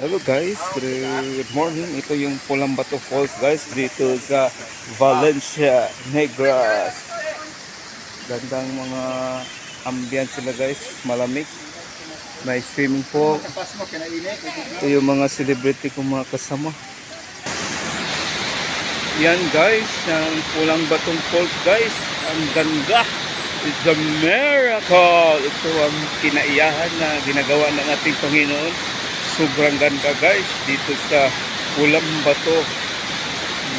Hello guys, good morning. Ito yung Pulang Bato Falls guys dito sa Valencia, Negros. Gandang mga ambience sila guys, malamig. May swimming pool. Ito yung mga celebrity kong mga kasama. Yan guys, ang Pulang Batong Falls guys. Ang ganda. It's a miracle. Ito ang kinaiyahan na ginagawa ng ating Panginoon. Sobrang ganda guys dito sa Pulang Bato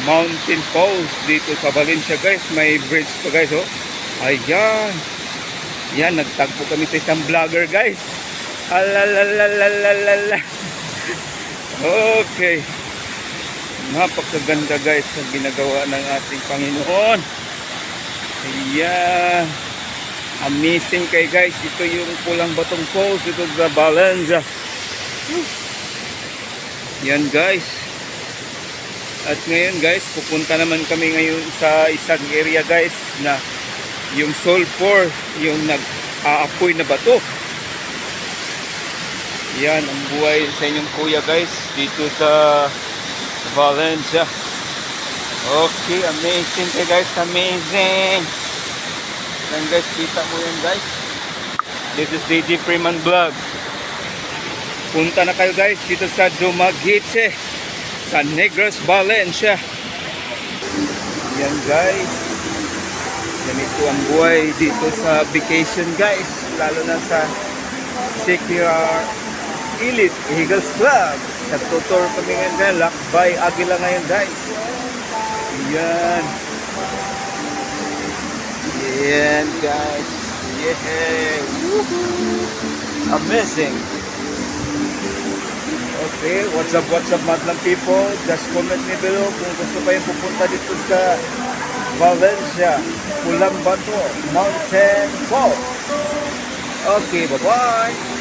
Mountain Falls dito sa Valencia guys. May bridge pa guys oh. Ayan. Yan, nagtagpo kami sa isang vlogger guys. Alalalalala. Okay. Napakaganda guys ang ginagawa ng ating Panginoon. Ayan. Amazing kay guys. Ito yung Pulang Batong Falls dito sa Valencia. Yan guys. At ngayon guys, pupunta naman kami ngayon sa isang area guys na yung sulfur, yung nag-aapoy na bato. Yan ang buhay sa inyong kuya guys dito sa Valencia. Okay, amazing kayo guys, amazing. Yan guys, kita mo yan guys. This is DJ Freeman Vlog. Punta na kayo guys dito sa Dumaguete sa Negros, Valencia. Yan guys. Ganito ang buhay dito sa vacation guys. Lalo na sa CQR Elite Eagles Club. Nagtutour kami ngayon, Lakbay Agila ngayon guys. Yan. Yan guys. Yeah. Woohoo. Amazing. Okay, what's up madlang people? Just comment me below kung gusto kayong pupunta dito sa Valencia, Pulang Bato Mountain Falls. Okay, bye-bye!